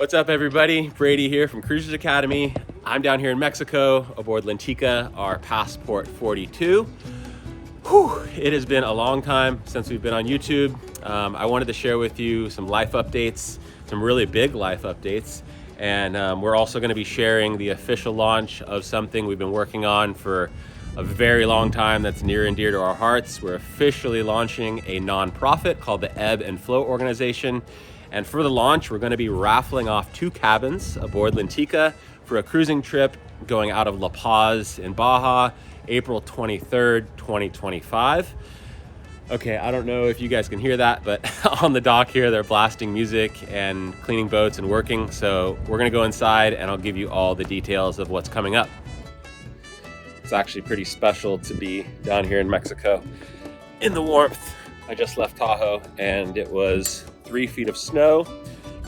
What's up, everybody? Brady here from Cruisers Academy. I'm down here in Mexico aboard Lintika, our Passport 42. Whew, it has been a long time since we've been on YouTube. I wanted to share with you some life updates, some really big life updates. And we're also going to be sharing the official launch of something we've been working on for a very long time that's near and dear to our hearts. We're officially launching a nonprofit called the Ebb and Flow Organization. And for the launch, we're going to be raffling off 2 cabins aboard Lintika for a cruising trip going out of La Paz in Baja, April 23rd, 2025. Okay, I don't know if you guys can hear that, but on the dock here, they're blasting music and cleaning boats and working. So we're going to go inside and I'll give you all the details of what's coming up. It's actually pretty special to be down here in Mexico in the warmth. I just left Tahoe and it was 3 feet of snow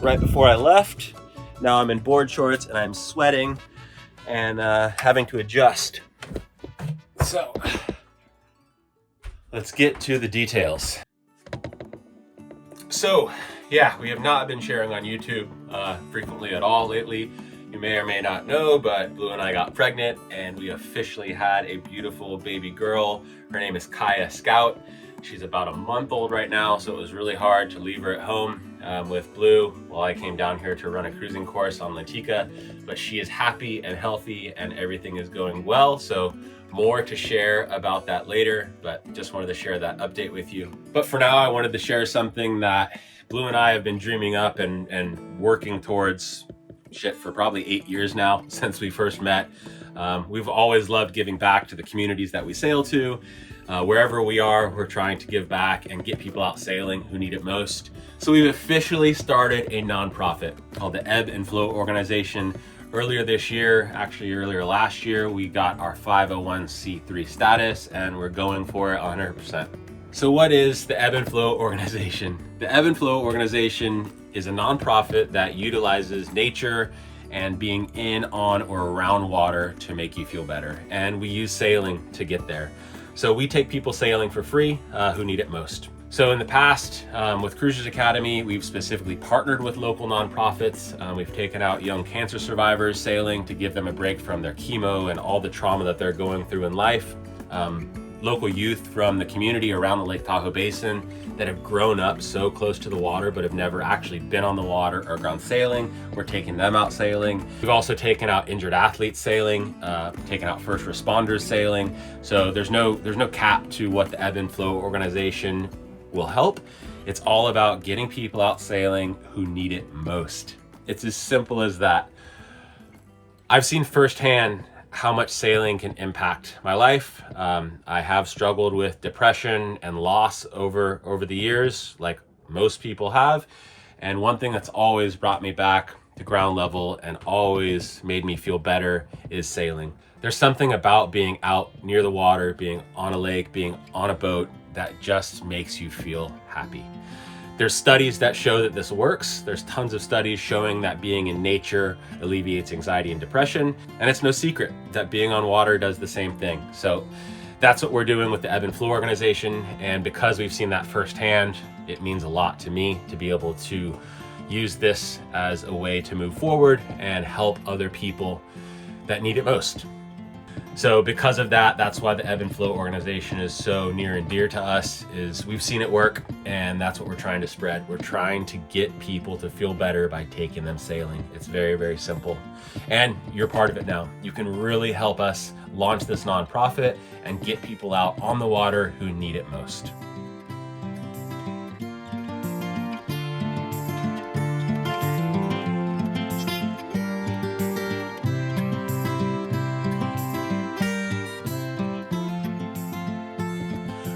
right before I left. Now I'm in board shorts and I'm sweating and having to adjust. So let's get to the details. So yeah, we have not been sharing on YouTube frequently at all lately. You may or may not know, but Blue and I got pregnant and we officially had a beautiful baby girl. Her name is Kaia Scout. She's about a month old right now, so it was really hard to leave her at home with Blue while I came down here to run a cruising course on Lintika. But she is happy and healthy and everything is going well. So more to share about that later, but just wanted to share that update with you. But for now, I wanted to share something that Blue and I have been dreaming up and working towards for probably 8 years now since we first met. We've always loved giving back to the communities that we sail to. Wherever we are, we're trying to give back and get people out sailing who need it most. So we've officially started a nonprofit called the Ebb and Flow Organization. Earlier this year, actually earlier last year, we got our 501c3 status and we're going for it 100%. So what is the Ebb and Flow Organization? The Ebb and Flow Organization is a nonprofit that utilizes nature and being in, on, or around water to make you feel better. And we use sailing to get there. So we take people sailing for free who need it most. So in the past, with Cruisers Academy, we've specifically partnered with local nonprofits. We've taken out young cancer survivors sailing to give them a break from their chemo and all the trauma that they're going through in life. Local youth from the community around the Lake Tahoe Basin that have grown up so close to the water but have never actually been on the water or gone sailing. We're taking them out sailing. We've also taken out injured athletes sailing, taken out first responders sailing. So there's no cap to what the Ebb and Flow Organization will help. It's all about getting people out sailing who need it most. It's as simple as that. I've seen firsthand how much sailing can impact my life. I have struggled with depression and loss over the years, like most people have. And one thing that's always brought me back to ground level and always made me feel better is sailing. There's something about being out near the water, being on a lake, being on a boat that just makes you feel happy. There's studies that show that this works. There's tons of studies showing that being in nature alleviates anxiety and depression. And it's no secret that being on water does the same thing. So that's what we're doing with the Ebb and Flow Organization. And because we've seen that firsthand, it means a lot to me to be able to use this as a way to move forward and help other people that need it most. So because of that, that's why the Ebb and Flow Organization is so near and dear to us, is we've seen it work and that's what we're trying to spread. We're trying to get people to feel better by taking them sailing. It's very, very simple. And you're part of it now. You can really help us launch this nonprofit and get people out on the water who need it most.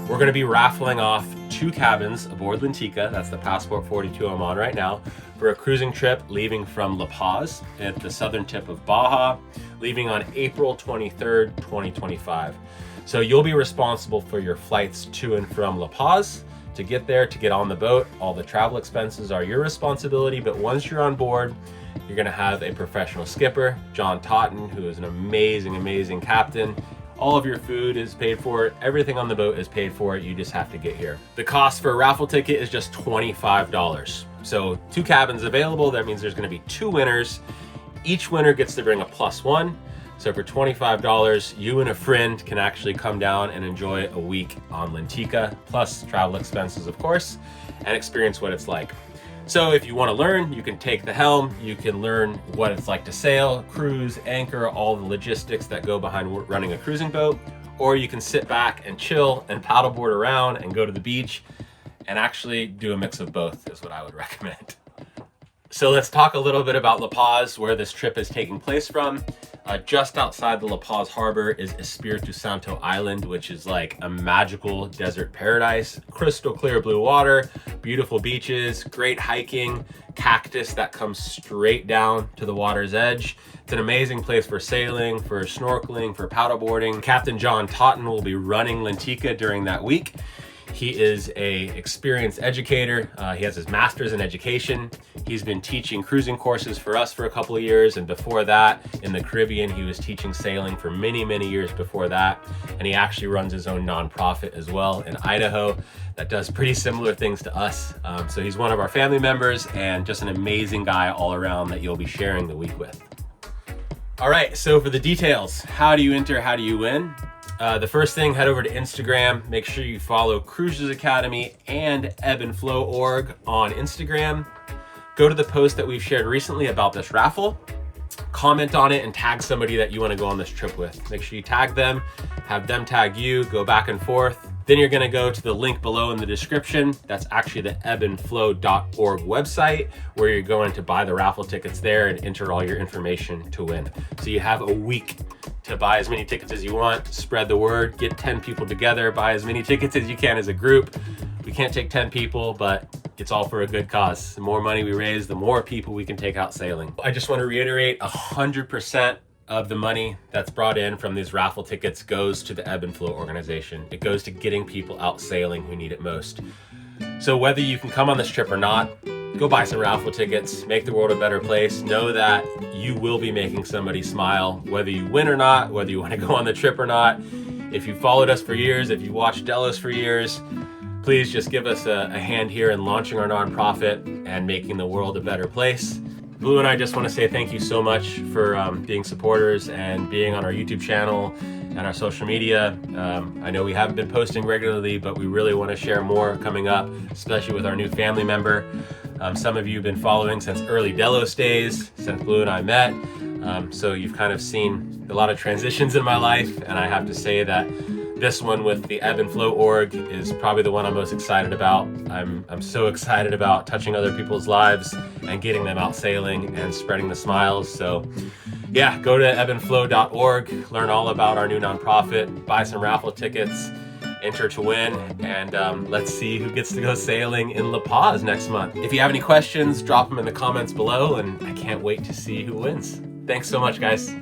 We're going to be raffling off 2 cabins aboard Lintika, that's the Passport 42 I'm on right now, for a cruising trip leaving from La Paz at the southern tip of Baja, leaving on April 23rd, 2025. So you'll be responsible for your flights to and from La Paz. To get there, to get on the boat, all the travel expenses are your responsibility, but once you're on board, you're going to have a professional skipper, John Totten, who is an amazing, amazing captain. All of your food is paid for, everything on the boat is paid for, you just have to get here. The cost for a raffle ticket is just $25. So 2 cabins available. That means there's going to be 2 winners. Each winner gets to bring a +1. So for $25, you and a friend can actually come down and enjoy a week on Lintika, plus travel expenses, of course, and experience what it's like. So if you want to learn, you can take the helm, you can learn what it's like to sail, cruise, anchor, all the logistics that go behind running a cruising boat, or you can sit back and chill and paddleboard around and go to the beach and actually do a mix of both is what I would recommend. So let's talk a little bit about La Paz, where this trip is taking place from. Just outside the La Paz harbor is Espiritu Santo Island, which is like a magical desert paradise. Crystal clear blue water, beautiful beaches, great hiking, cactus that comes straight down to the water's edge. It's an amazing place for sailing, for snorkeling, for paddleboarding. Captain John Totten will be running Lintika during that week. He is a experienced educator. He has his master's in education. He's been teaching cruising courses for us for a couple of years. And before that, in the Caribbean, he was teaching sailing for many, many years before that. And he actually runs his own nonprofit as well in Idaho that does pretty similar things to us. So he's one of our family members and just an amazing guy all around that you'll be sharing the week with. All right, so for the details, how do you enter, how do you win? The first thing, head over to Instagram. Make sure you follow Cruisers Academy and Ebb and Flow Org on Instagram. Go to the post that we've shared recently about this raffle. Comment on it and tag somebody that you want to go on this trip with. Make sure you tag them, have them tag you, go back and forth. Then you're going to go to the link below in the description. That's actually the ebbandflow.org website, where you're going to buy the raffle tickets there and enter all your information to win. So you have a week to buy as many tickets as you want, spread the word, get 10 people together, buy as many tickets as you can as a group. We can't take 10 people, but it's all for a good cause. The more money we raise, the more people we can take out sailing. I just want to reiterate, 100% of the money that's brought in from these raffle tickets goes to the Ebb and Flow Organization. It goes to getting people out sailing who need it most. So whether you can come on this trip or not, go buy some raffle tickets, make the world a better place. Know that you will be making somebody smile, whether you win or not, whether you want to go on the trip or not. If you followed us for years, if you watched Delos for years, please just give us a hand here in launching our nonprofit and making the world a better place. Blue and I just want to say thank you so much for being supporters and being on our YouTube channel and our social media. I know we haven't been posting regularly, but we really want to share more coming up, especially with our new family member. Some of you have been following since early Delos days, since Blue and I met. So you've kind of seen a lot of transitions in my life, and I have to say that this one with the Ebb and Flow Org is probably the one I'm most excited about. I'm so excited about touching other people's lives and getting them out sailing and spreading the smiles. So yeah, go to ebbandflow.org, learn all about our new nonprofit, buy some raffle tickets, enter to win, and let's see who gets to go sailing in La Paz next month. If you have any questions, drop them in the comments below, and I can't wait to see who wins. Thanks so much, guys.